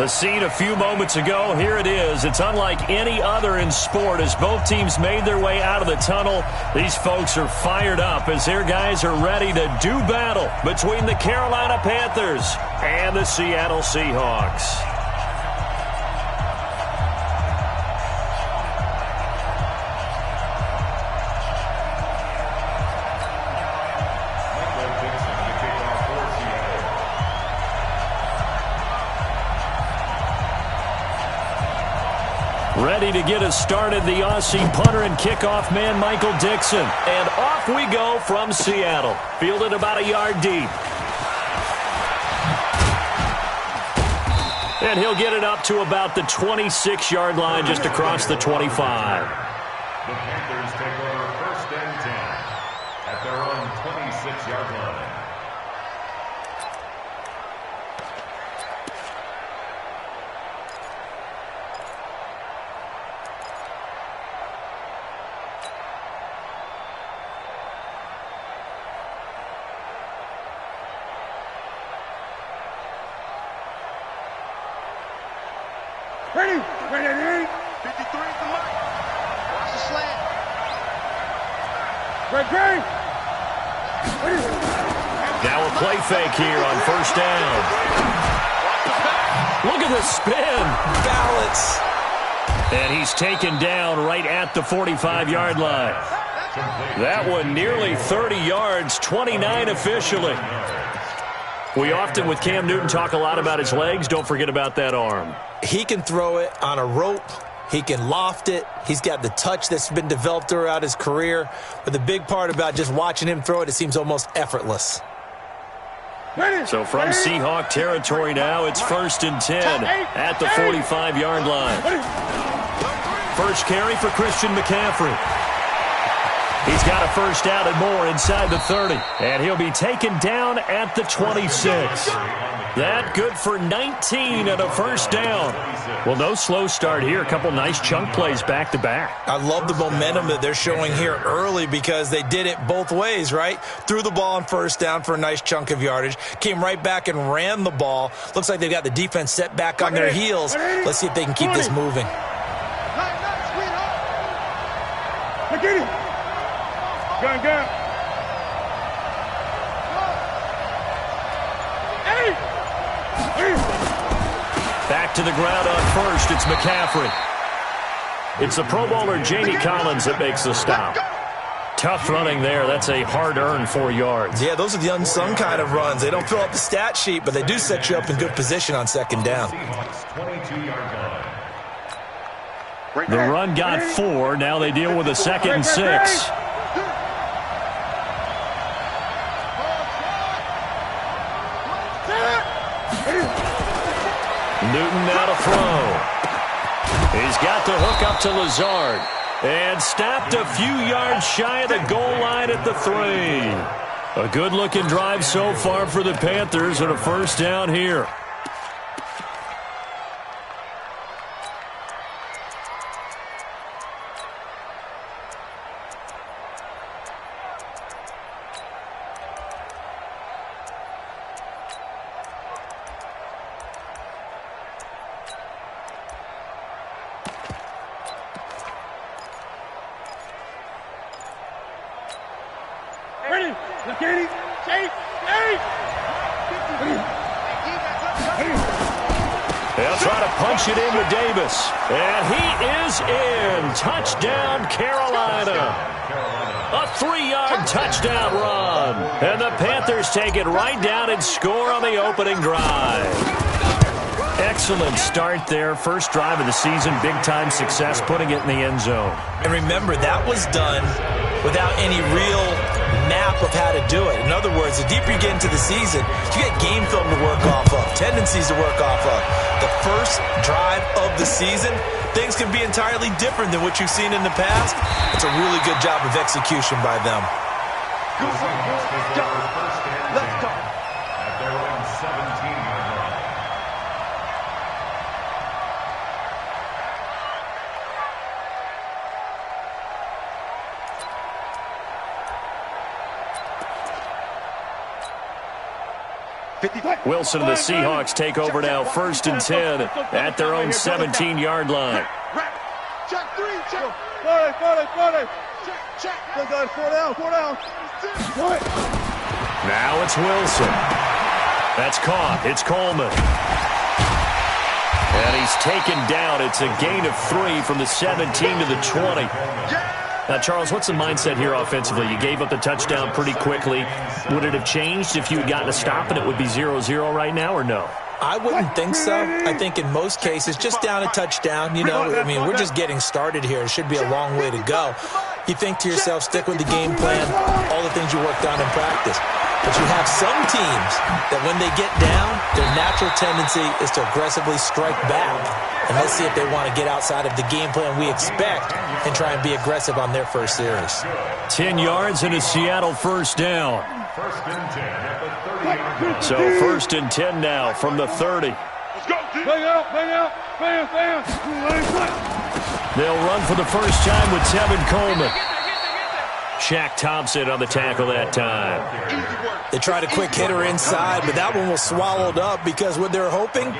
The scene a few moments ago, here it is. It's unlike any other in sport as both teams made their way out of the tunnel. These folks are fired up as their guys are ready to do battle between the Carolina Panthers and the Seattle Seahawks. Ready to get us started, the Aussie punter and kickoff man, Michael Dixon. And off we go from Seattle. Fielded about a yard deep. And he'll get it up to about the 26-yard line, just across the 25. The Panthers take over 1st and 10 at their own 26-yard line. Ready, 53 for Mike. Watch the slant. Ready. Now a play fake here on 1st down. Look at the spin. Balance. And he's taken down right at the 45-yard line. That one nearly 30 yards, 29 officially. We often, with Cam Newton, talk a lot about his legs. Don't forget about that arm. He can throw it on a rope. He can loft it. He's got the touch that's been developed throughout his career. But the big part about just watching him throw it, it seems almost effortless. So from Seahawk territory now, it's 1st and 10 at the 45-yard line. First carry for Christian McCaffrey. He's got a first down and more inside the 30. And he'll be taken down at the 26. That good for 19 and a first down. Well, no slow start here. A couple nice chunk plays back-to-back. I love the momentum that they're showing here early because they did it both ways, right? Threw the ball on 1st down for a nice chunk of yardage. Came right back and ran the ball. Looks like they've got the defense set back on their heels. Let's see if they can keep this moving. Gun. Back to the ground on 1st. It's McCaffrey. It's the Pro Bowler Jamie Collins that makes the stop. Tough running there. That's a hard-earned 4 yards. Yeah, those are the unsung kind of runs. They don't fill up the stat sheet, but they do set you up in good position on 2nd down. The run got 4. Now they deal with a 2nd and 6. Newton now to throw. He's got the hook up to Lazard. And stopped a few yards shy of the goal line at the 3. A good-looking drive so far for the Panthers and a first down here. They'll try to punch it in with Davis. And he is in. Touchdown, Carolina. A 3-yard touchdown run. And the Panthers take it right down and score on the opening drive. Excellent start there. First drive of the season. Big-time success, putting it in the end zone. And remember, that was done without any real map of how to do it. In other words, the deeper you get into the season, you get game film to work off of, tendencies to work off of. The first drive of the season, things can be entirely different than what you've seen in the past. It's a really good job of execution by them. Let's go. At their own 17-yard line. Wilson and the Seahawks take over now, 1st and 10 at their own 17-yard line. Check 3, check. 40. Check. Four down. Now it's Wilson. That's caught. It's Coleman. And he's taken down. It's a gain of 3 from the 17 to the 20. Now, Charles, what's the mindset here offensively? You gave up the touchdown pretty quickly. Would it have changed if you had gotten a stop and it would be 0-0 right now, or no? I wouldn't think so. I think in most cases, just down a touchdown, we're just getting started here. It should be a long way to go. You think to yourself, stick with the game plan, all the things you worked on in practice. But you have some teams that when they get down, their natural tendency is to aggressively strike back. And let's see if they want to get outside of the game plan we expect and try and be aggressive on their first series. 10 yards and a Seattle first down. 1st and 10 at the 30-yard line. So 1st and 10 now from the 30. Let's go, G. Bang out. Bam. They'll run for the first time with Tevin Coleman. Shaq Thompson on the tackle that time. They tried a quick hitter inside, but that one was swallowed up because what they're hoping,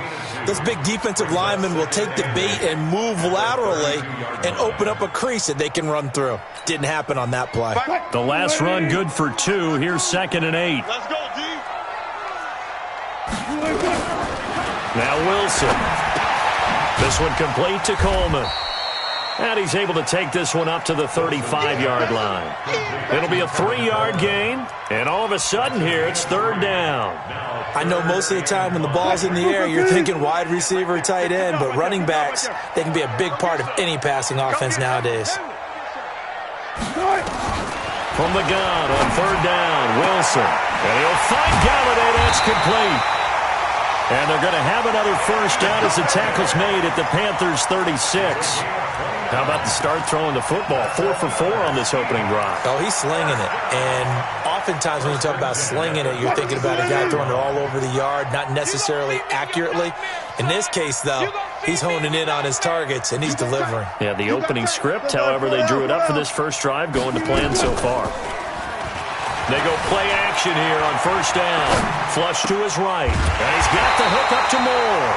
this big defensive lineman will take the bait and move laterally and open up a crease that they can run through. Didn't happen on that play. The last run good for 2. Here's 2nd and 8. Let's go, G. Now Wilson. This one complete to Coleman. And he's able to take this one up to the 35-yard line. It'll be a 3-yard gain. And all of a sudden here, it's 3rd down. I know most of the time when the ball's in the air, you're thinking wide receiver, tight end, but running backs, they can be a big part of any passing offense nowadays. From the gun on 3rd down, Wilson. And he'll find Galladay. That's complete. And they're going to have another first down as the tackle's made at the Panthers' 36. How about the start throwing the football? 4 for 4 on this opening drive. Oh, he's slinging it. And oftentimes when you talk about slinging it, you're thinking about a guy throwing it all over the yard, not necessarily accurately. In this case, though, he's honing in on his targets, and he's delivering. Yeah, the opening script, however, they drew it up for this first drive, going to plan so far. They go play action here on first down. Flush to his right. And he's got the hook up to Moore.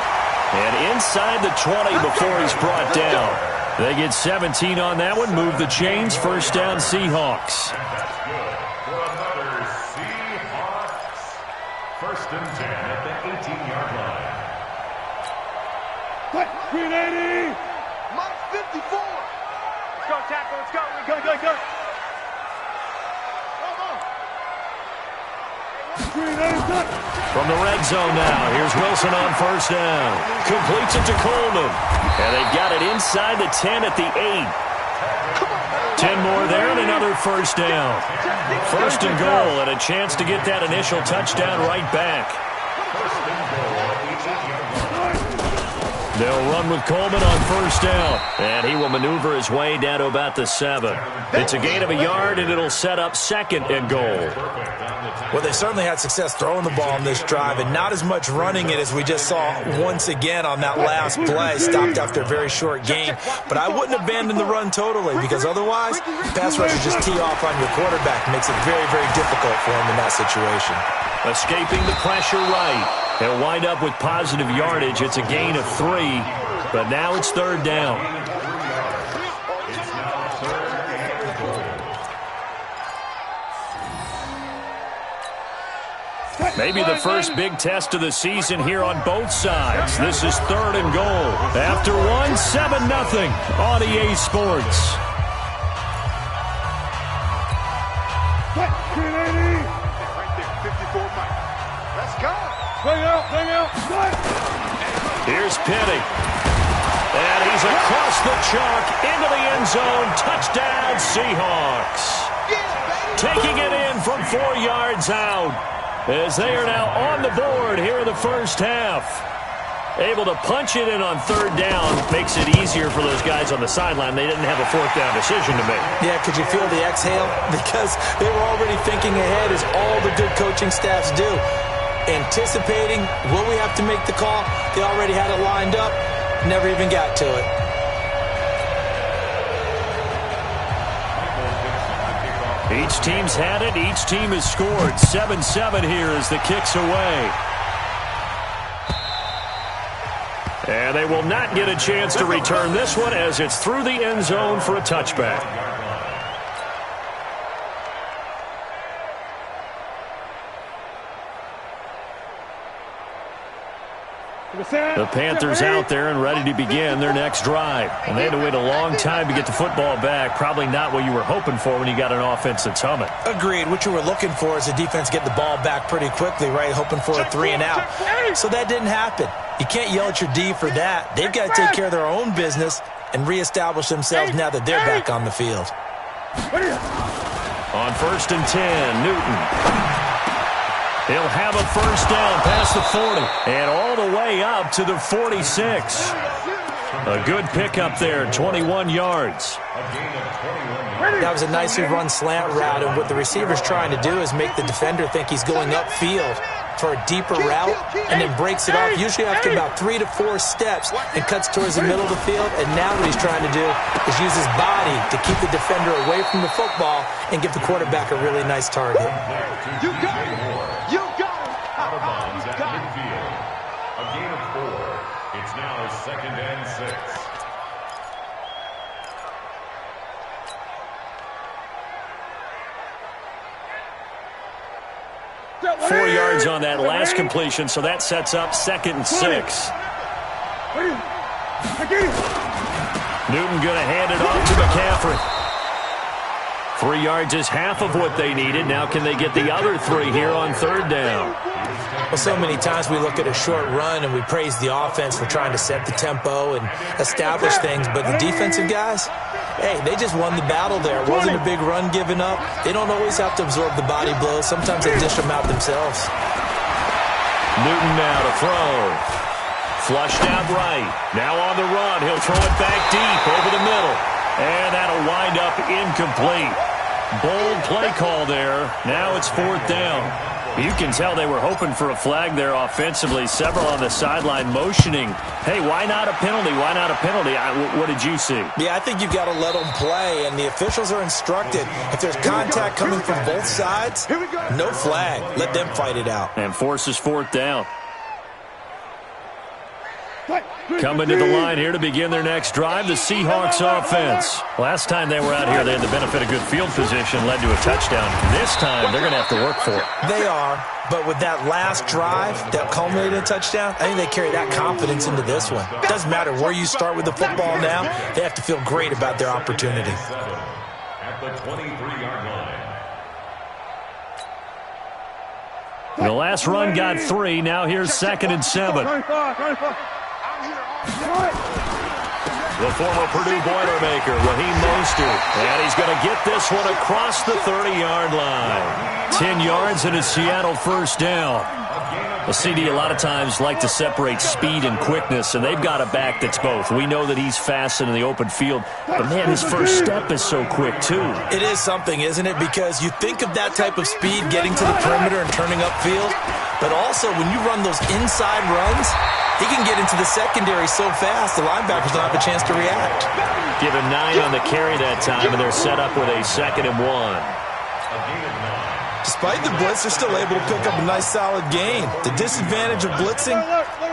And inside the 20 before he's brought down. They get 17 on that one. Move the chains. First down, Seahawks. That's good for another Seahawks. 1st and 10 at the 18-yard line. Green 80. Mike 54. Let's go, tackle. Let's go. Go. From the red zone now, here's Wilson on first down. Completes it to Coleman. And they've got it inside the 10 at the 8. 10 more there and another first down. 1st and goal and a chance to get that initial touchdown right back. 1st and goal at the 8-yard line. They'll run with Coleman on first down. And he will maneuver his way down to about the 7. It's a gain of a yard, and it'll set up 2nd and goal. Well, they certainly had success throwing the ball on this drive, and not as much running it as we just saw once again on that last play. Stopped after a very short gain. But I wouldn't abandon the run totally, because otherwise, pass rushers just tee off on your quarterback. Makes it very, very difficult for him in that situation. Escaping the pressure right. He'll wind up with positive yardage. It's a gain of 3, but now it's 3rd down. Maybe the first big test of the season here on both sides. This is 3rd and goal. After 7-0 on EA Sports. Let's go. Bang out. Here's Penny. And he's across the chalk into the end zone. Touchdown, Seahawks. Taking it in from 4 yards out. As they are now on the board here in the first half. Able to punch it in on 3rd down. Makes it easier for those guys on the sideline. They didn't have a 4th down decision to make. Yeah, could you feel the exhale? Because they were already thinking ahead, as all the good coaching staffs do. Anticipating, will we have to make the call? They already had it lined up. Never even got to it. Each team's had it. Each team has scored. 7-7 here as the kick's away. And they will not get a chance to return this one as it's through the end zone for a touchback. The Panthers out there and ready to begin their next drive. And they had to wait a long time to get the football back. Probably not what you were hoping for when you got an offense that's humming. Agreed. What you were looking for is the defense get the ball back pretty quickly, right? Hoping for a 3 and out. So that didn't happen. You can't yell at your D for that. They've got to take care of their own business and reestablish themselves now that they're back on the field. On 1st and 10, Newton. He'll have a first down past the 40 and all the way up to the 46. A good pickup there, 21 yards. That was a nicely run slant route, and what the receiver's trying to do is make the defender think he's going upfield for a deeper route and then breaks it off, usually after about 3 to 4 steps, and cuts towards the middle of the field. And now what he's trying to do is use his body to keep the defender away from the football and give the quarterback a really nice target. You got it. You got it. Out of bounds at midfield. A gain of 4. It's now 2nd and 6. Four yards on that last completion, so that sets up 2nd and 6. Newton going to hand it off to McCaffrey. 3 yards is half of what they needed. Now can they get the other 3 here on 3rd down? Well, so many times we look at a short run and we praise the offense for trying to set the tempo and establish things, but the defensive guys, hey, they just won the battle there. It wasn't a big run given up. They don't always have to absorb the body blows. Sometimes they dish them out themselves. Newton now to throw. Flushed out right. Now on the run. He'll throw it back deep over the middle. And that'll wind up incomplete. Bold play call there. Now it's 4th down. You can tell they were hoping for a flag there offensively. Several on the sideline motioning. Hey, why not a penalty? Why not a penalty? What did you see? Yeah, I think you've got to let them play, and the officials are instructed. If there's contact coming from both sides, no flag. Let them fight it out. And forces 4th down. Coming to the line here to begin their next drive, the Seahawks offense. Last time they were out here, they had the benefit of good field position, led to a touchdown. This time, they're going to have to work for it. They are, but with that last drive that culminated in a touchdown, I think they carry that confidence into this one. It doesn't matter where you start with the football now. They have to feel great about their opportunity. At the 23-yard line. The last run got 3. Now here's 2nd and 7. The former Purdue Boilermaker, Raheem Mostert. And he's going to get this one across the 30-yard line. 10 yards and a Seattle first down. The CD a lot of times like to separate speed and quickness, and they've got a back that's both. We know that he's fast in the open field, but, man, his first step is so quick, too. It is something, isn't it? Because you think of that type of speed getting to the perimeter and turning upfield, but also when you run those inside runs, he can get into the secondary so fast the linebackers don't have a chance to react. Give him 9 on the carry that time, and they're set up with a 2nd and 1. Despite the blitz, they're still able to pick up a nice solid gain. The disadvantage of blitzing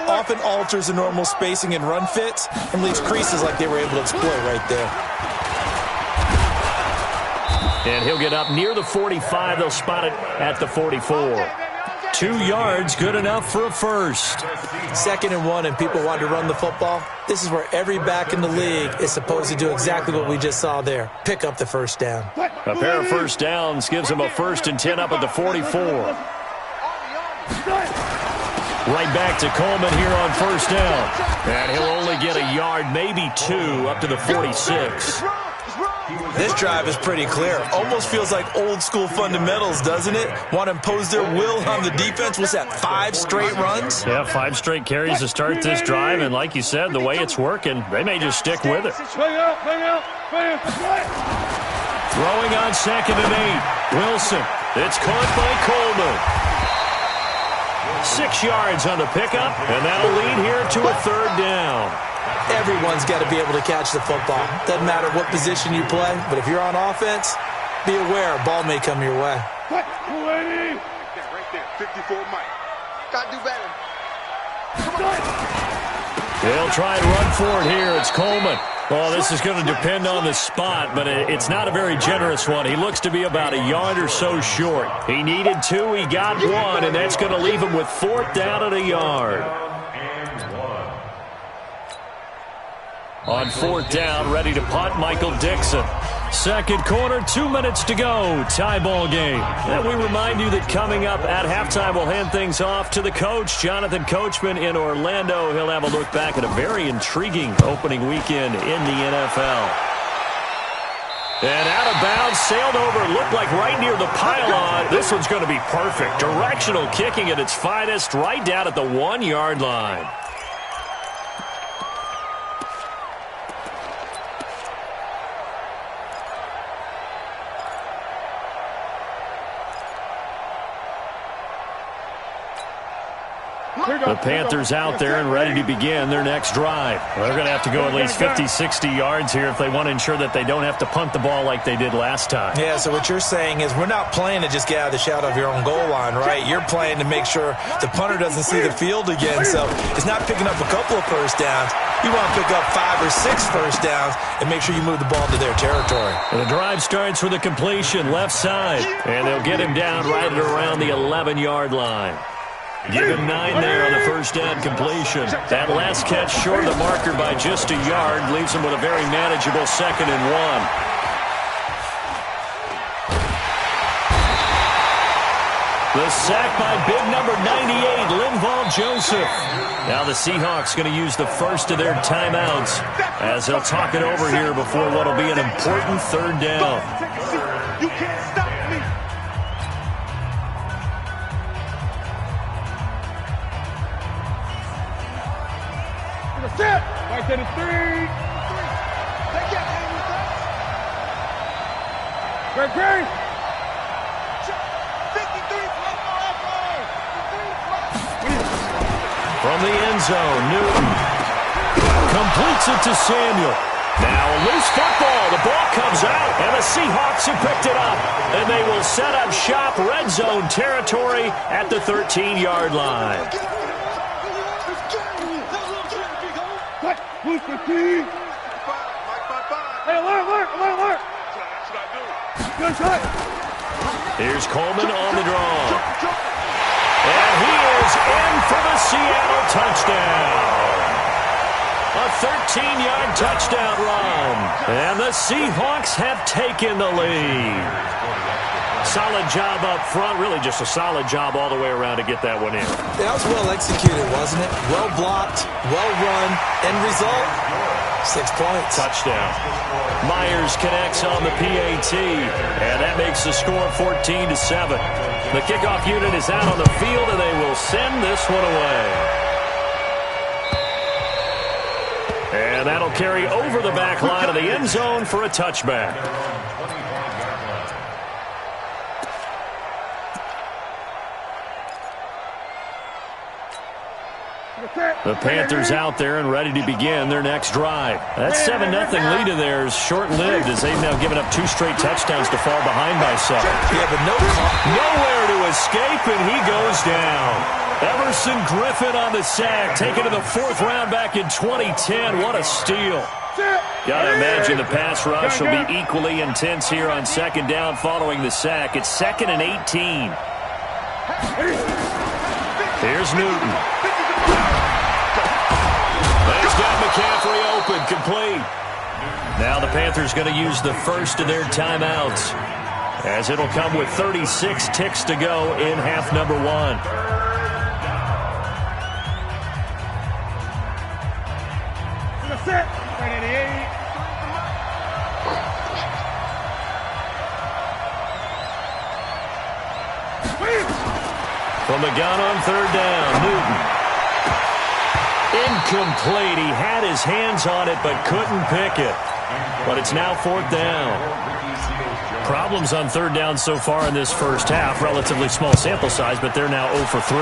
often alters the normal spacing and run fits and leaves creases like they were able to exploit right there. And he'll get up near the 45. They'll spot it at the 44. 2 yards, good enough for a first. 2nd and 1, and people want to run the football. This is where every back in the league is supposed to do exactly what we just saw there. Pick up the first down. A pair of first downs gives them a 1st and 10 up at the 44. Right back to Coleman here on first down. And he'll only get a yard, maybe 2, up to the 46. This drive is pretty clear. Almost feels like old school fundamentals, doesn't it? Want to impose their will on the defense. What's that, 5 straight runs? Yeah, 5 straight carries to start this drive. And like you said, the way it's working, they may just stick with it. Throwing on 2nd and 8. Wilson. It's caught by Coleman. 6 yards on the pickup, and that'll lead here to a 3rd down. Everyone's got to be able to catch the football. Doesn't matter what position you play, but if you're on offense, be aware a ball may come your way. Right there, 54 Mike. Got to do better. Come on. They'll try and run for it here. It's Coleman. Well, this is going to depend on the spot, but it's not a very generous one. He looks to be about a yard or so short. He needed 2, he got 1, and that's going to leave him with 4th down at a yard. On 4th down, ready to punt, Michael Dixon. Second quarter, 2 minutes to go. Tie ball game. And we remind you that coming up at halftime, we'll hand things off to the coach, Jonathan Coachman in Orlando. He'll have a look back at a very intriguing opening weekend in the NFL. And out of bounds, sailed over, looked like right near the pylon. This one's going to be perfect. Directional kicking at its finest, right down at the 1-yard line. The Panthers out there and ready to begin their next drive. They're going to have to go at least 50, 60 yards here if they want to ensure that they don't have to punt the ball like they did last time. Yeah, so what you're saying is we're not playing to just get out of the shadow of your own goal line, right? You're playing to make sure the punter doesn't see the field again. So it's not picking up a couple of first downs. You want to pick up 5 or 6 first downs and make sure you move the ball into their territory. The drive starts with a completion left side, and they'll get him down right at around the 11-yard line. Give him 9 there on the first down completion. That last catch short of the marker by just a yard leaves him with a very manageable 2nd and 1. The sack by big number 98, Linval Joseph. Now the Seahawks going to use the first of their timeouts as they'll talk it over here before what will be an important 3rd down. You can't stop me. Set. Right to the 3. They get him with that. Great. 53. From the end zone, Newton completes it to Samuel. Now a loose football. The ball comes out, and the Seahawks have picked it up. And they will set up shop, red zone territory at the 13-yard line. Who's the team? Hey, alert. Good shot. Here's Coleman on the draw. And he is in for the Seattle touchdown. A 13-yard touchdown run. And the Seahawks have taken the lead. Solid job up front. Really just a solid job all the way around to get that one in. That was well executed, wasn't it? Well blocked, well run. End result, 6 points. Touchdown. Myers connects on the PAT, and that makes the score 14-7. The kickoff unit is out on the field, and they will send this one away. And that'll carry over the back line of the end zone for a touchback. The Panthers out there and ready to begin their next drive. That 7-0 lead of theirs short-lived as they've now given up 2 straight touchdowns to fall behind by 7. Yeah, but nowhere to escape, and he goes down. Emerson Griffin on the sack, taken to the 4th round back in 2010. What a steal. Gotta imagine the pass rush will be equally intense here on 2nd down following the sack. It's 2nd and 18. Here's Newton. He's got McCaffrey open, complete. Now the Panthers going to use the first of their timeouts as it'll come with 36 ticks to go in half number 1. Set. From the gun on 3rd down, Newton. Incomplete. He had his hands on it but couldn't pick it. But it's now 4th down. Problems on 3rd down so far in this first half. Relatively small sample size, but they're now 0 for 3.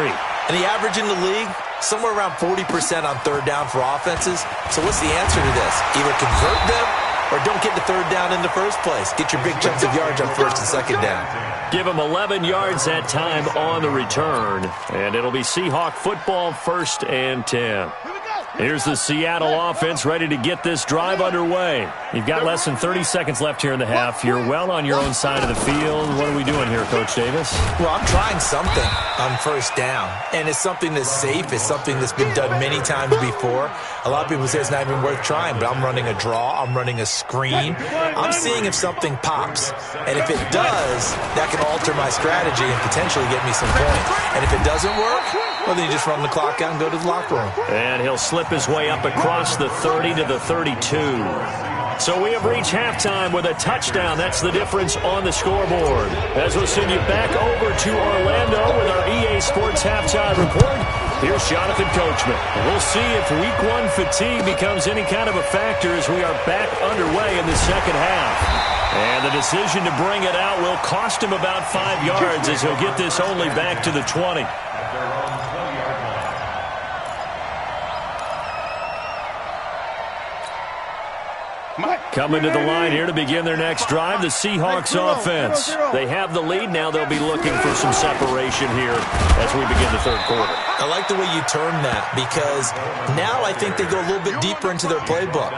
And the average in the league, somewhere around 40% on 3rd down for offenses. So what's the answer to this? Either convert them or don't get to 3rd down in the first place. Get your big chunks of yards on 1st and 2nd down. Give them 11 yards that time on the return. And it'll be Seahawk football, 1st and 10. Here we go. Here's the Seattle offense ready to get this drive underway. You've got less than 30 seconds left here in the half. You're well on your own side of the field. What are we doing here, Coach Davis? Well, I'm trying something on first down, and it's something that's safe. It's something that's been done many times before. A lot of people say it's not even worth trying, but I'm running a draw. I'm running a screen. I'm seeing if something pops, and if it does, that can alter my strategy and potentially get me some points. And if it doesn't work, well, then you just run the clock out and go to the locker room. And he'll slip his way up across the 30 to the 32. So we have reached halftime with a touchdown. That's the difference on the scoreboard. As we'll send you back over to Orlando with our EA Sports Halftime Report, here's Jonathan Coachman. We'll see if Week 1 fatigue becomes any kind of a factor as we are back underway in the second half. And the decision to bring it out will cost him about 5 yards as he'll get this only back to the 20. Coming to the line here to begin their next drive, the Seahawks offense. They have the lead. Now they'll be looking for some separation here as we begin the third quarter. I like the way you term that because now I think they go a little bit deeper into their playbook.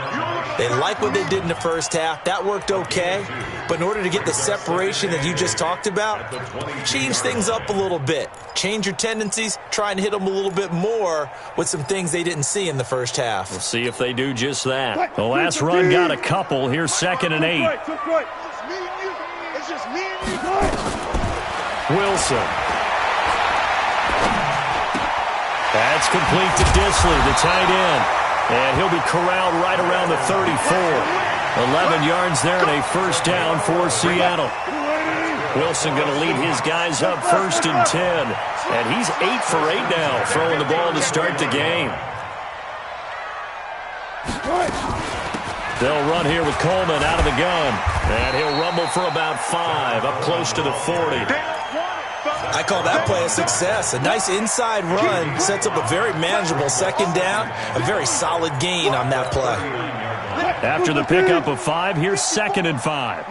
They like what they did in the first half. That worked okay. But in order to get the separation that you just talked about, change things up a little bit. Change your tendencies. Try and hit them a little bit more with some things they didn't see in the first half. We'll see if they do just that. The last run got a couple. Here's 2nd and 8. Wilson. That's complete to Disley, the tight end. And he'll be corralled right around the 34. 11 yards there and a first down for Seattle. Wilson going to lead his guys up 1st and 10. And he's 8 for 8 now, throwing the ball to start the game. They'll run here with Coleman out of the gun. And he'll rumble for about 5, up close to the 40. I call that play a success. A nice inside run sets up a very manageable 2nd down. A very solid gain on that play. After the pickup of 5, here's 2nd and 5.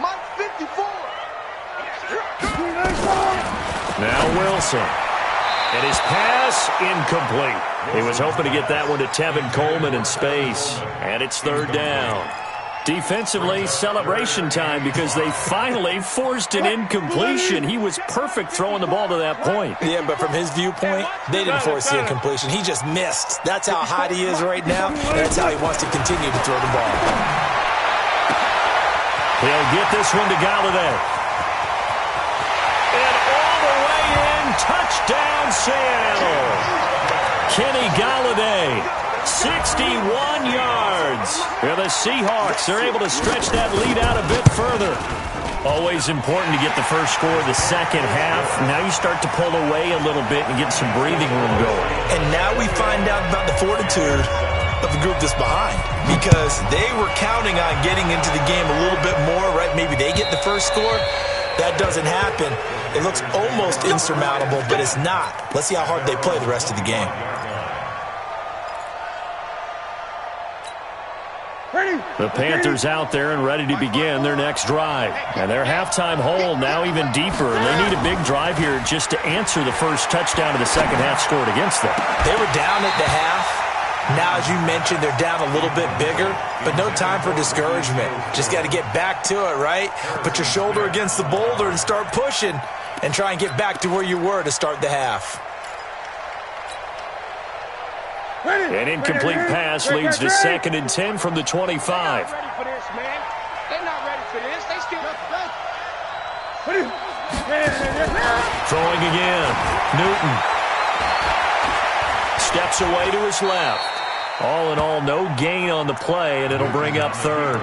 Now Wilson. And his pass incomplete. He was hoping to get that one to Tevin Coleman in space. And it's 3rd down. Defensively, celebration time because they finally forced an incompletion. He was perfect throwing the ball to that point. Yeah, but from his viewpoint, they didn't force the incompletion. He just missed. That's how hot he is right now, and that's how he wants to continue to throw the ball. He'll get this one to Galladay. And all the way in, touchdown Seattle. Kenny Galladay. 61 yards. Well, the Seahawks are able to stretch that lead out a bit further. Always important to get the first score of the second half. Now you start to pull away a little bit and get some breathing room going. And now we find out about the fortitude of the group that's behind because they were counting on getting into the game a little bit more, right? Maybe they get the first score. That doesn't happen. It looks almost insurmountable, but it's not. Let's see how hard they play the rest of the game. The Panthers out there and ready to begin their next drive. And their halftime hole now even deeper. They need a big drive here just to answer the first touchdown of the second half scored against them. They were down at the half. Now, as you mentioned, they're down a little bit bigger, but no time for discouragement. Just got to get back to it, right? Put your shoulder against the boulder and start pushing and try and get back to where you were to start the half. An incomplete pass leads to 2nd and 10 from the 25. They're not ready for this, man. They're not ready for this. They still... Throwing again. Newton. Steps away to his left. All in all, no gain on the play, and it'll bring up 3rd.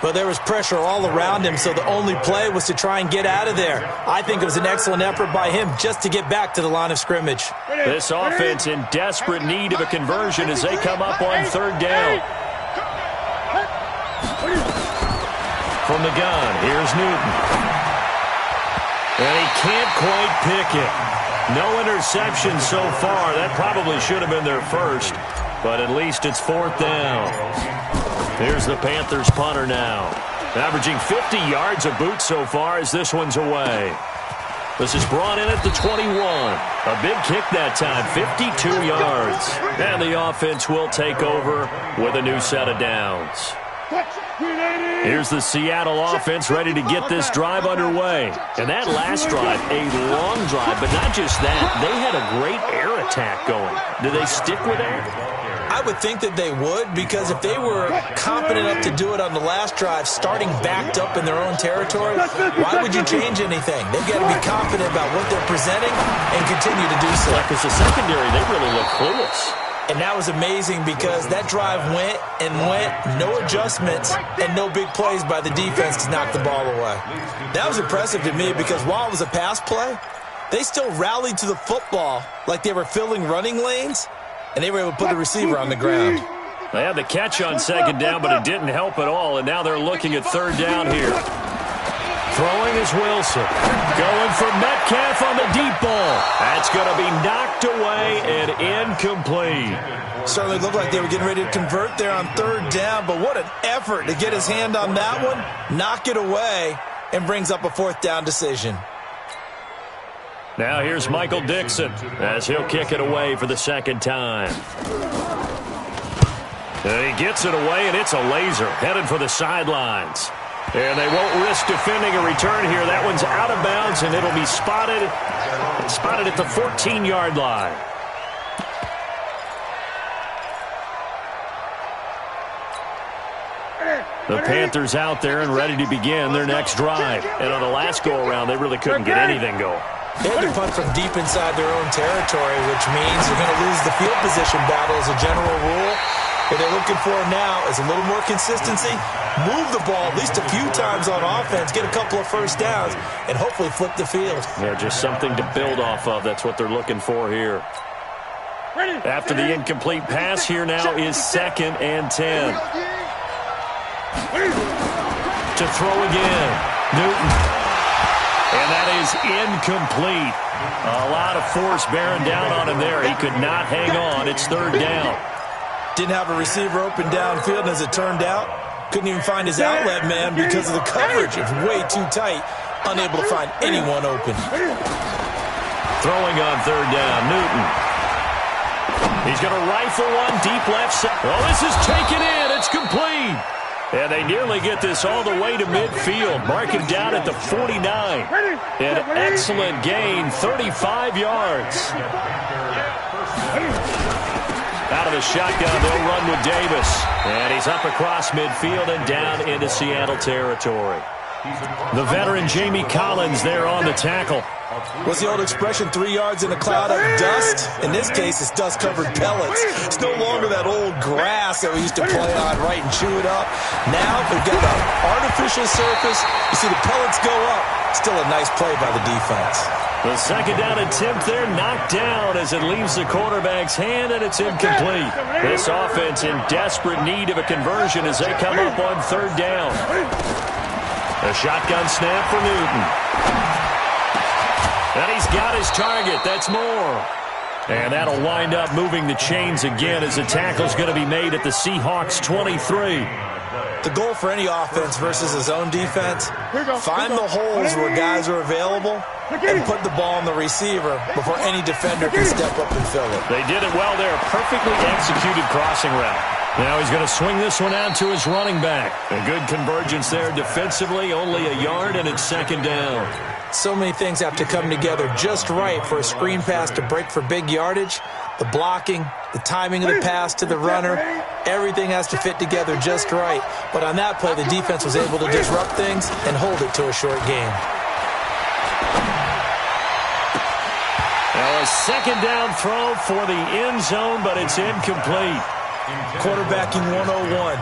But there was pressure all around him, so the only play was to try and get out of there. I think it was an excellent effort by him just to get back to the line of scrimmage. This offense in desperate need of a conversion as they come up on 3rd down. From the gun, here's Newton. And he can't quite pick it. No interception so far. That probably should have been their first, but at least it's 4th down. Here's the Panthers punter now. Averaging 50 yards a boot so far as this one's away. This is brought in at the 21. A big kick that time, 52 yards. And the offense will take over with a new set of downs. Here's the Seattle offense ready to get this drive underway. And that last drive, a long drive, but not just that. They had a great air attack going. Do they stick with that? I would think that they would, because if they were confident enough to do it on the last drive, starting backed up in their own territory, why would you change anything? They've got to be confident about what they're presenting and continue to do so. Because the secondary, they really look clueless. And that was amazing because that drive went and went, no adjustments, and no big plays by the defense to knock the ball away. That was impressive to me because while it was a pass play, they still rallied to the football like they were filling running lanes, and they were able to put the receiver on the ground. They had the catch on second down, but it didn't help at all, and now they're looking at third down here. Throwing is Wilson. Going for Metcalf on the deep ball. That's going to be knocked away and incomplete. Certainly looked like they were getting ready to convert there on third down, but what an effort to get his hand on that one, knock it away, and brings up a fourth down decision. Now here's Michael Dixon as he'll kick it away for the second time. And he gets it away, and it's a laser headed for the sidelines. And they won't risk defending a return here. That one's out of bounds, and it'll be spotted at the 14-yard line. The Panthers out there and ready to begin their next drive. And on the last go-around, they really couldn't get anything going. They had to punt from deep inside their own territory, which means they're going to lose the field position battle as a general rule. What they're looking for now is a little more consistency, move the ball at least a few times on offense, get a couple of first downs, and hopefully flip the field. Yeah, just something to build off of. That's what they're looking for here. After the incomplete pass, here now is 2nd and 10. To throw again, Newton. And that is incomplete. A lot of force bearing down on him there. He could not hang on. It's third down. Didn't have a receiver open downfield, and as it turned out, couldn't even find his outlet man because of the coverage. It was way too tight, unable to find anyone open. Throwing on third down, Newton. He's going to rifle one deep left side. Oh, this is taken in. It's complete. And they nearly get this all the way to midfield. Mark him down at the 49. An excellent gain, 35 yards. Out of the shotgun, they'll run with Davis. And he's up across midfield and down into Seattle territory. The veteran Jamie Collins there on the tackle. What's the old expression, 3 yards in a cloud of dust? In this case, it's dust-covered pellets. It's no longer that old grass that we used to play on, right, and chew it up. Now they've got an artificial surface. You see the pellets go up. Still a nice play by the defense. The second down attempt there knocked down as it leaves the quarterback's hand, and it's incomplete. This offense in desperate need of a conversion as they come up on third down. A shotgun snap for Newton. And he's got his target. That's more. And that'll wind up moving the chains again as the tackle's going to be made at the Seahawks 23. The goal for any offense versus his own defense, find the holes where guys are available and put the ball on the receiver before any defender can step up and fill it. They did it well there. Perfectly executed crossing route. Now he's going to swing this one out to his running back. A good convergence there defensively, only a yard, and it's second down. So many things have to come together just right for a screen pass to break for big yardage. The blocking, the timing of the pass to the runner, everything has to fit together just right. But on that play, the defense was able to disrupt things and hold it to a short game. Now a second down throw for the end zone, but it's incomplete. Quarterbacking 101.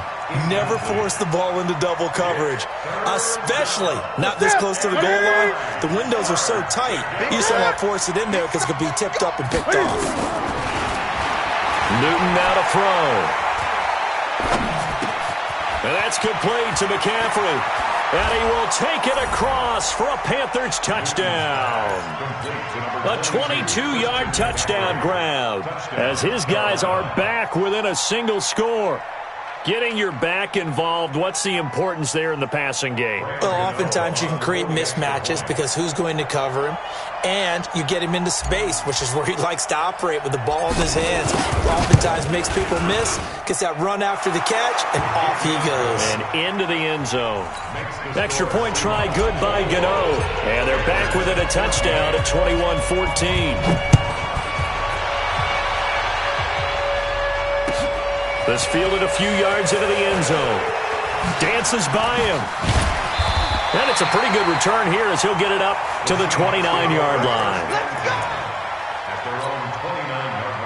Never force the ball into double coverage, especially not this close to the goal line. The windows are so tight, you just don't want to force it in there because it could be tipped up and picked off. Newton now to throw. And that's complete to McCaffrey. And he will take it across for a Panthers touchdown. A 22-yard touchdown grab as his guys are back within a single score. Getting your back involved, what's the importance there in the passing game? Well, oftentimes you can create mismatches because who's going to cover him? And you get him into space, which is where he likes to operate with the ball in his hands. Oftentimes makes people miss, gets that run after the catch, and off he goes. And into the end zone. Extra point try good by Gano. And they're back within a touchdown at 21-14. This fielded a few yards into the end zone. Dances by him. And it's a pretty good return here as he'll get it up to the 29-yard line. At their own 29-yard line.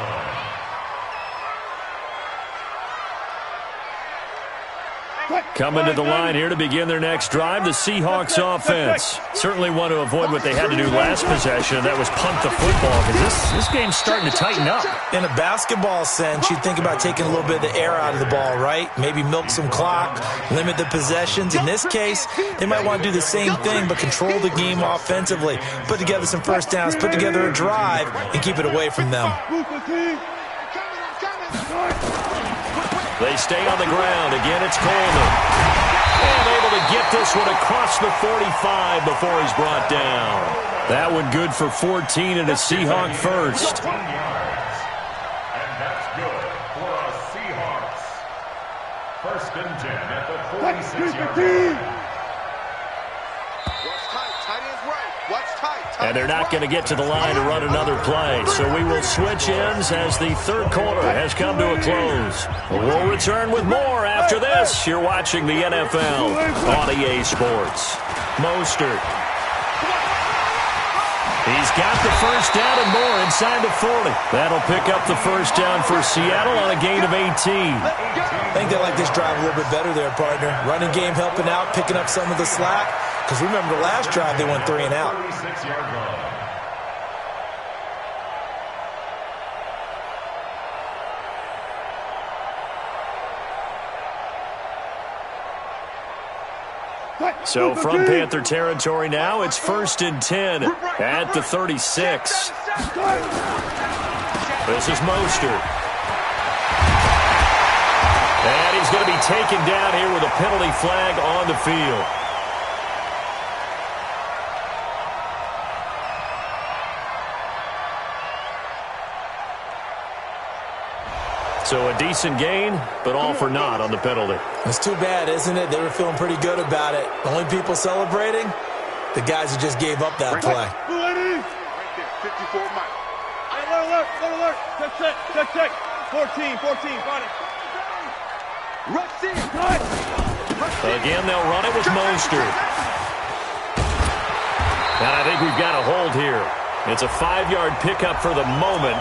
Coming to the line here to begin their next drive, the Seahawks offense. Certainly want to avoid what they had to do last possession, and that was punt the football, because this game's starting to tighten up. In a basketball sense, you think about taking a little bit of the air out of the ball, right? Maybe milk some clock, limit the possessions. In this case, they might want to do the same thing, but control the game offensively. Put together some first downs, put together a drive, and keep it away from them. They stay on the ground. Again, it's Coleman. And able to get this one across the 45 before he's brought down. That one good for 14 and a Seahawk first. 20 yards. And that's good for a Seahawks. First and 10 at the 46-yard line. And they're not going to get to the line to run another play. So we will switch ends as the third quarter has come to a close. We'll return with more after this. You're watching the NFL on EA Sports. Mostert. He's got the first down and more inside the 40. That'll pick up the first down for Seattle on a gain of 18. I think they like this drive a little bit better there, partner. Running game helping out, picking up some of the slack. Because remember the last drive, they went 3 and out. 36-yard line. So from Panther territory now, it's first and 10 at the 36. This is Mostert. And he's going to be taken down here with a penalty flag on the field. So a decent gain, but all for naught on the penalty. It's too bad, isn't it? They were feeling pretty good about it. The only people celebrating, the guys who just gave up that play. Right there, 54 Mike. Alert. Check. 14, got it. Rush in. Again, they'll run it with Mostert. And I think we've got a hold here. It's a 5-yard pickup for the moment.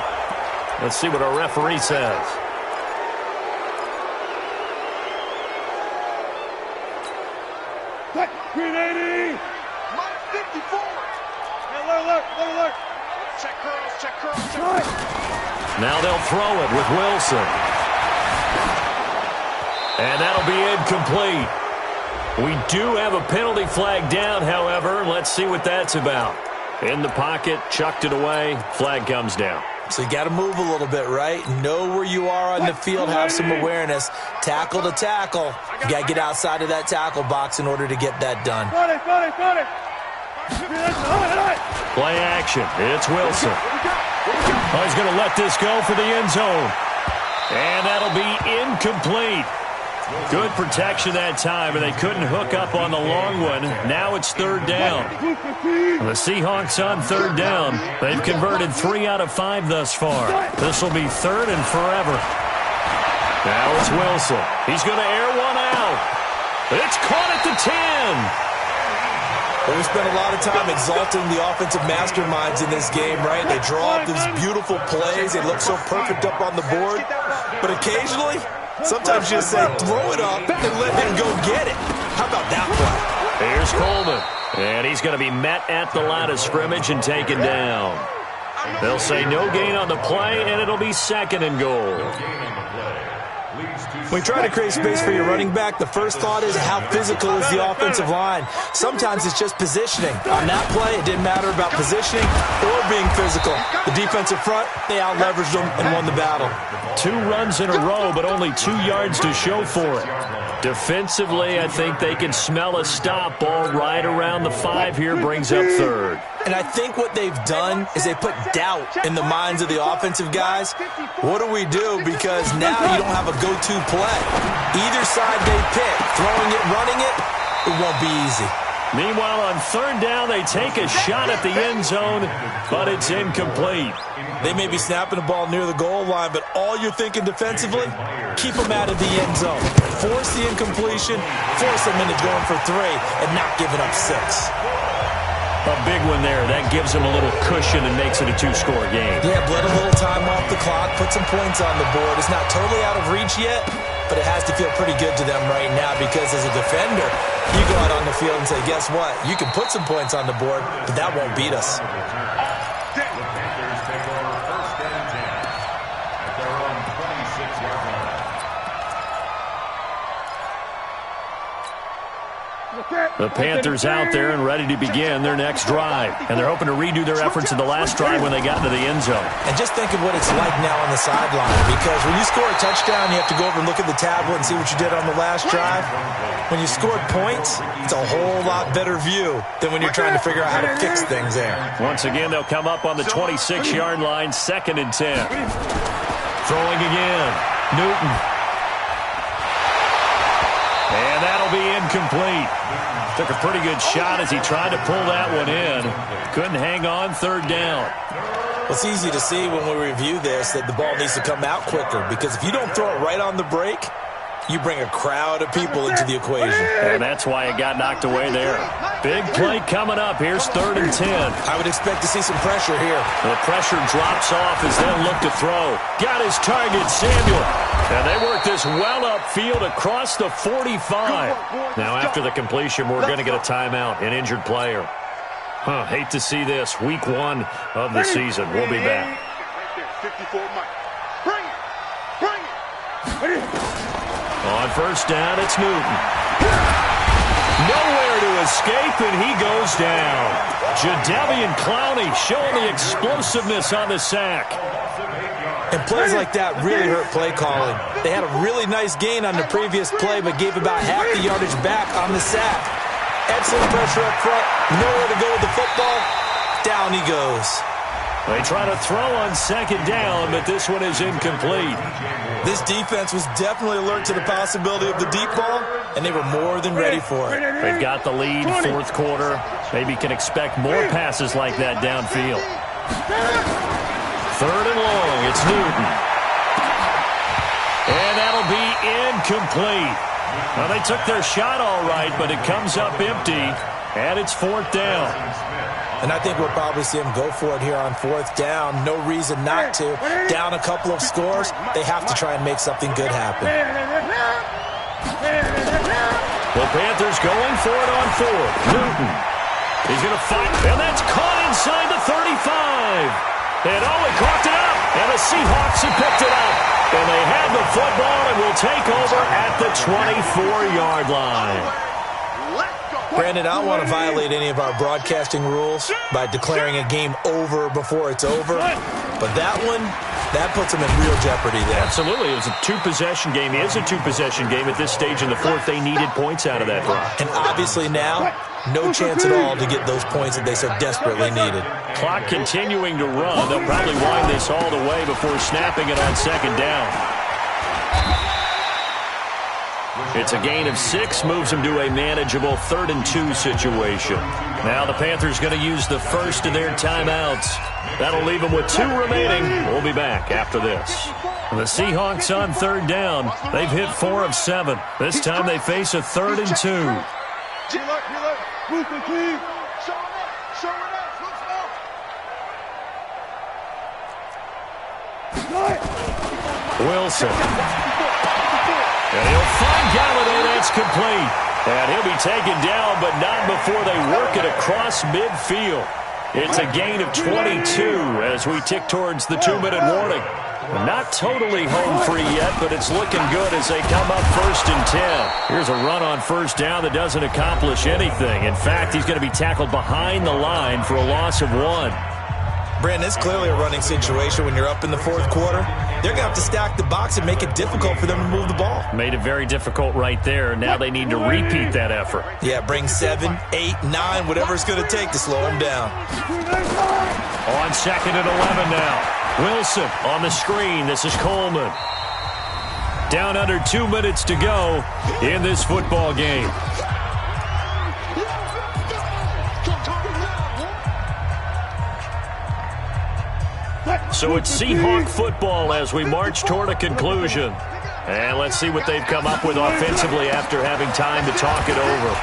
Let's see what our referee says. Green 80. Mike 54. Alert. Check curls. Now they'll throw it with Wilson. And that'll be incomplete. We do have a penalty flag down, however. Let's see what that's about. In the pocket, chucked it away. Flag comes down. So you got to move a little bit, right? Know where you are on the field, have some awareness. Tackle to tackle. You got to get outside of that tackle box in order to get that done. Got it. Play action. It's Wilson. Oh, he's going to let this go for the end zone. And that'll be incomplete. Good protection that time, and they couldn't hook up on the long one. Now it's third down. The Seahawks on third down. They've converted 3 out of 5 thus far. This will be third and forever. Now it's Wilson. He's going to air one out. It's caught at the 10. Well, we spent a lot of time exalting the offensive masterminds in this game, right? They draw up these beautiful plays. They look so perfect up on the board. But occasionally, sometimes you just say, throw it up and let him go get it. How about that play? Here's Coleman. And he's going to be met at the line of scrimmage and taken down. They'll say no gain on the play, and it'll be second and goal. No gain on the play. When you try to create space for your running back, the first thought is how physical is the offensive line. Sometimes it's just positioning. On that play, it didn't matter about positioning or being physical. The defensive front, they out-leveraged them and won the battle. 2 runs in a row, but only 2 yards to show for it. Defensively, I think they can smell a stop. Ball right around the 5 here, brings up 3rd. And I think what they've done is they put doubt in the minds of the offensive guys. What do we do? Because now you don't have a go-to play. Either side they pick, throwing it, running it, it won't be easy. Meanwhile, on 3rd down, they take a shot at the end zone, but it's incomplete. They may be snapping the ball near the goal line, but all you're thinking defensively, keep them out of the end zone. Force the incompletion, force them into going for 3, and not giving up 6. A big one there. That gives them a little cushion and makes it a 2-score game. Yeah, bled a little time off the clock, put some points on the board. It's not totally out of reach yet, but it has to feel pretty good to them right now because as a defender, you go out on the field and say, guess what? You can put some points on the board, but that won't beat us. The Panthers take over 1st and 10 at their own 26-yard line. The Panthers out there and ready to begin their next drive. And they're hoping to redo their efforts in the last drive when they got into the end zone. And just think of what it's like now on the sideline. Because when you score a touchdown, you have to go over and look at the tablet and see what you did on the last drive. When you scored points, it's a whole lot better view than when you're trying to figure out how to fix things there. Once again, they'll come up on the 26-yard line, 2nd and 10. Throwing again. Newton. And that'll be incomplete. Took a pretty good shot as he tried to pull that one in. Couldn't hang on, 3rd down. Well, it's easy to see when we review this that the ball needs to come out quicker because if you don't throw it right on the break, you bring a crowd of people into the equation. And that's why it got knocked away there. Big play coming up. Here's 3rd and 10. I would expect to see some pressure here. The pressure drops off as they'll look to throw. Got his target, Samuel. And they work this well upfield across the 45. Now, after the completion, we're going to get a timeout, an injured player. Hate to see this. Week 1 of the season. We'll be back. On 1st down, it's Newton. Nowhere to escape, and he goes down. Jadeveon Clowney showing the explosiveness on the sack. And plays like that really hurt play calling. They had a really nice gain on the previous play, but gave about half the yardage back on the sack. Excellent pressure up front. Nowhere to go with the football. Down he goes. They try to throw on 2nd down, but this one is incomplete. This defense was definitely alert to the possibility of the deep ball, and they were more than ready for it. They've got the lead, 4th quarter. Maybe can expect more passes like that downfield. 3rd and long, it's Newton. And that'll be incomplete. Well, they took their shot all right, but it comes up empty, and it's 4th down. And I think we'll probably see them go for it here on 4th down. No reason not to. Down a couple of scores, they have to try and make something good happen. The Panthers going for it on 4th. Newton. He's going to fight, and that's caught inside the 35. And he caught it up, and the Seahawks have picked it up. And they have the football and will take over at the 24-yard line. Brandon, I don't want to violate any of our broadcasting rules by declaring a game over before it's over. But that one, that puts them in real jeopardy there. Absolutely. It was a 2-possession game. It is a 2-possession game at this stage in the 4th. They needed points out of that drive. And obviously now, no chance at all to get those points that they so desperately needed. Clock continuing to run. They'll probably wind this all the way before snapping it on 2nd down. It's a gain of 6, moves them to a manageable 3rd and 2 situation. Now the Panthers going to use the first of their timeouts. That'll leave them with 2 remaining. We'll be back after this. The Seahawks on 3rd down. They've hit 4 of 7. This time they face a 3rd and 2. Wilson. And he'll find Galladay. That's complete. And he'll be taken down, but not before they work it across midfield. It's a gain of 22 as we tick towards the 2-minute warning. Not totally home free yet, but it's looking good as they come up 1st and 10. Here's a run on 1st down that doesn't accomplish anything. In fact, he's going to be tackled behind the line for a loss of 1. Brandon, it's clearly a running situation when you're up in the 4th quarter. They're going to have to stack the box and make it difficult for them to move the ball. Made it very difficult right there. Now they need to repeat that effort. Yeah, bring 7, 8, 9, whatever it's going to take to slow them down. On 2nd and 11 now. Wilson on the screen. This is Coleman. Down under 2 minutes to go in this football game. So it's Seahawk football as we march toward a conclusion. And let's see what they've come up with offensively after having time to talk it over.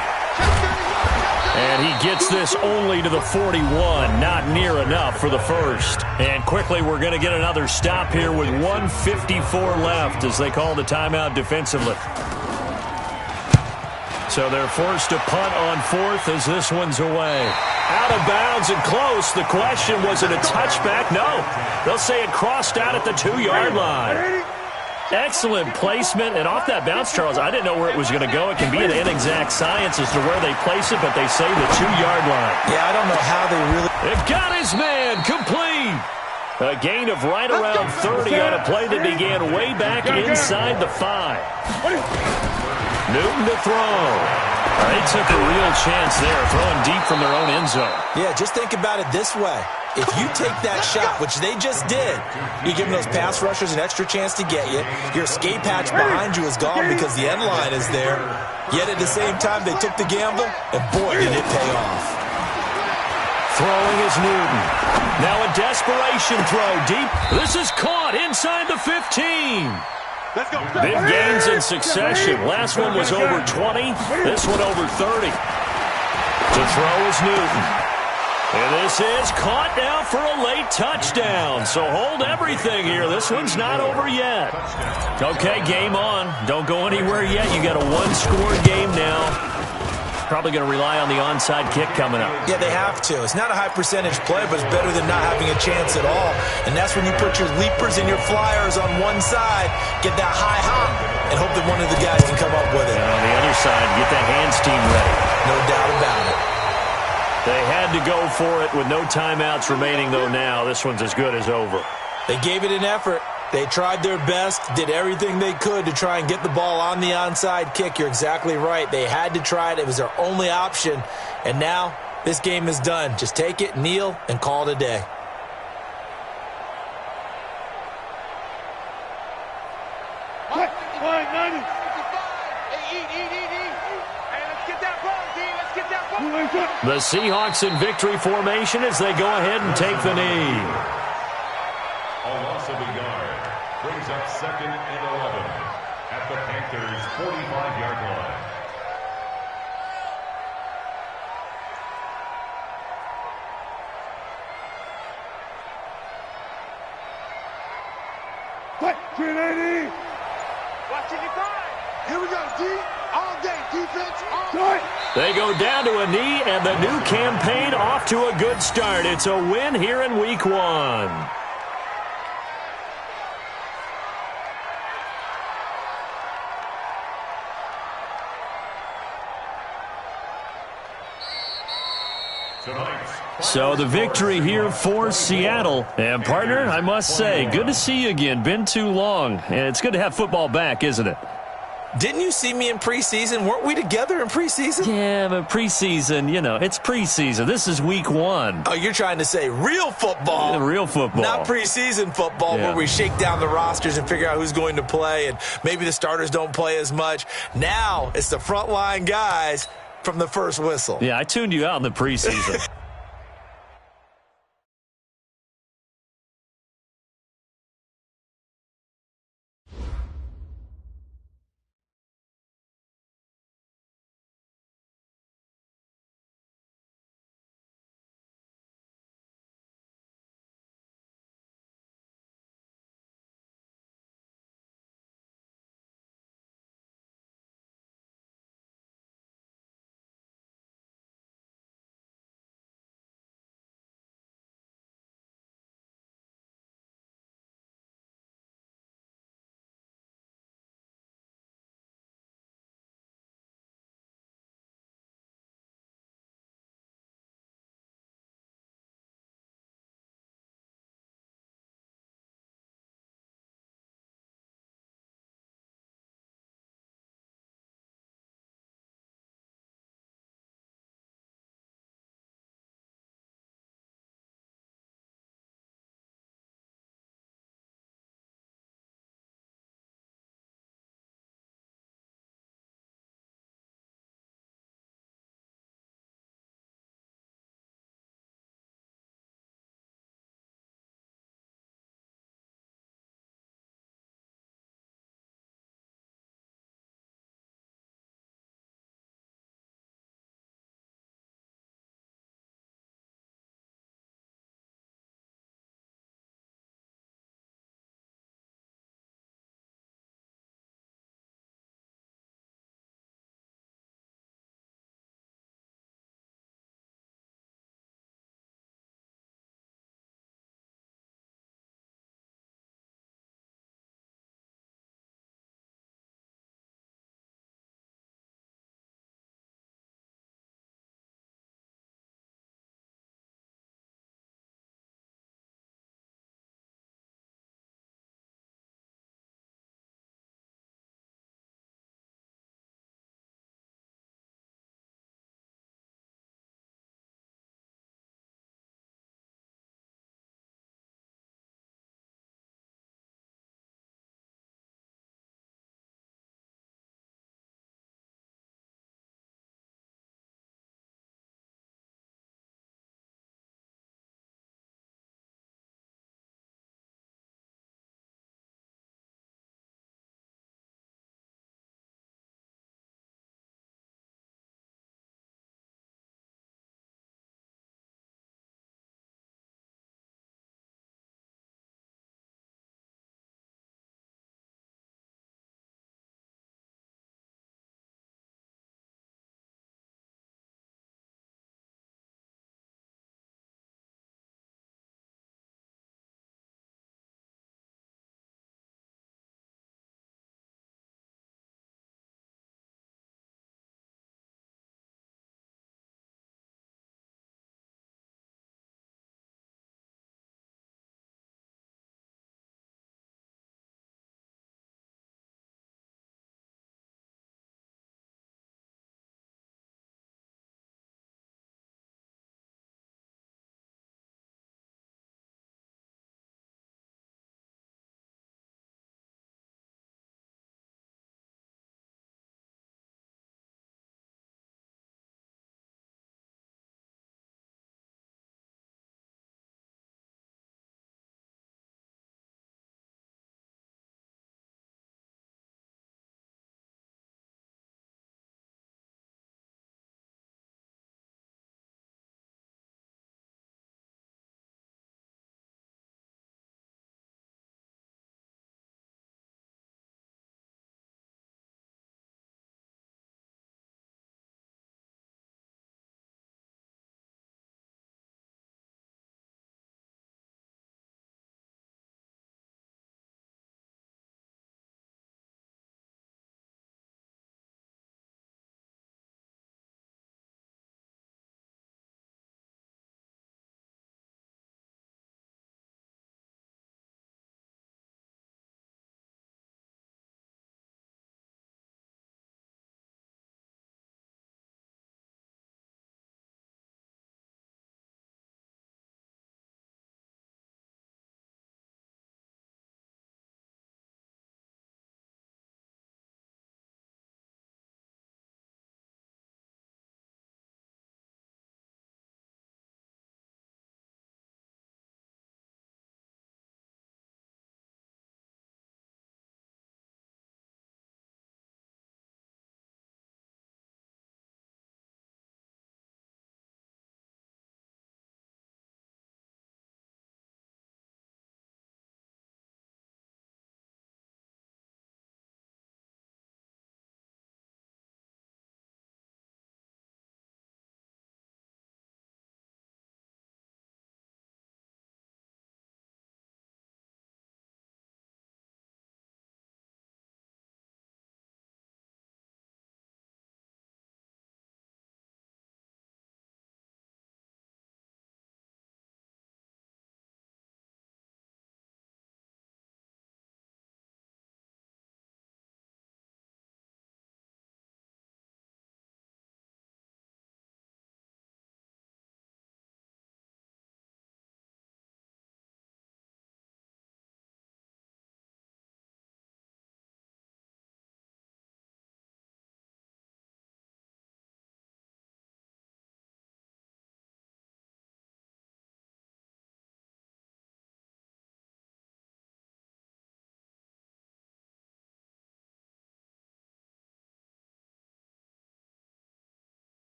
And he gets this only to the 41, not near enough for the first. And quickly we're going to get another stop here with 1:54 left as they call the timeout defensively. So they're forced to punt on 4th as this one's away. Out of bounds and close. The question, was it a touchback? No. They'll say it crossed out at the 2-yard line. Excellent placement, and off that bounce, Charles, I didn't know where it was going to go. It can be an inexact science as to where they place it, but they say the 2-yard line. Yeah, I don't know how they really... It got his man complete. A gain of right around 30 on a play that began way back inside the 5. Newton to throw. They took a real chance there, throwing deep from their own end zone. Yeah, just think about it this way. If you take that shot, which they just did, you're giving those pass rushers an extra chance to get you. Your escape hatch behind you is gone because the end line is there. Yet at the same time, they took the gamble, and boy, did it pay off. Throwing is Newton. Now a desperation throw deep. This is caught inside the 15. Big gains in succession. Last one was over 20. This one over 30. To throw is Newton. And this is caught now for a late touchdown. So hold everything here. This one's not over yet. Okay, game on. Don't go anywhere yet. You got a 1-score game now. Probably going to rely on the onside kick coming up. Yeah, they have to. It's not a high percentage play, but it's better than not having a chance at all. And that's when you put your leapers and your flyers on one side, get that high hop, and hope that one of the guys can come up with it. And on the other side, get that hands team ready. No doubt about it. They had to go for it with no timeouts remaining, though, now. This one's as good as over. They gave it an effort. They tried their best, did everything they could to try and get the ball on the onside kick. You're exactly right. They had to try it. It was their only option. And now this game is done. Just take it, kneel, and call it a day. The Seahawks in victory formation as they go ahead and take the knee. A loss of a yard brings up 2nd and 11 at the Panthers' 45-yard line. Here we go, D. All day, defense, all day. They go down to a knee, and the new campaign off to a good start. It's a win here in Week 1. So the victory here for Seattle. And, partner, I must say, good to see you again. Been too long. And it's good to have football back, isn't it? Didn't you see me in preseason? Weren't we together in preseason? Yeah, but preseason, you know, it's preseason. This is Week 1. Oh, you're trying to say real football. Real football. Not preseason football where we shake down the rosters and figure out who's going to play, and maybe the starters don't play as much. Now it's the frontline guys from the first whistle. Yeah, I tuned you out in the preseason.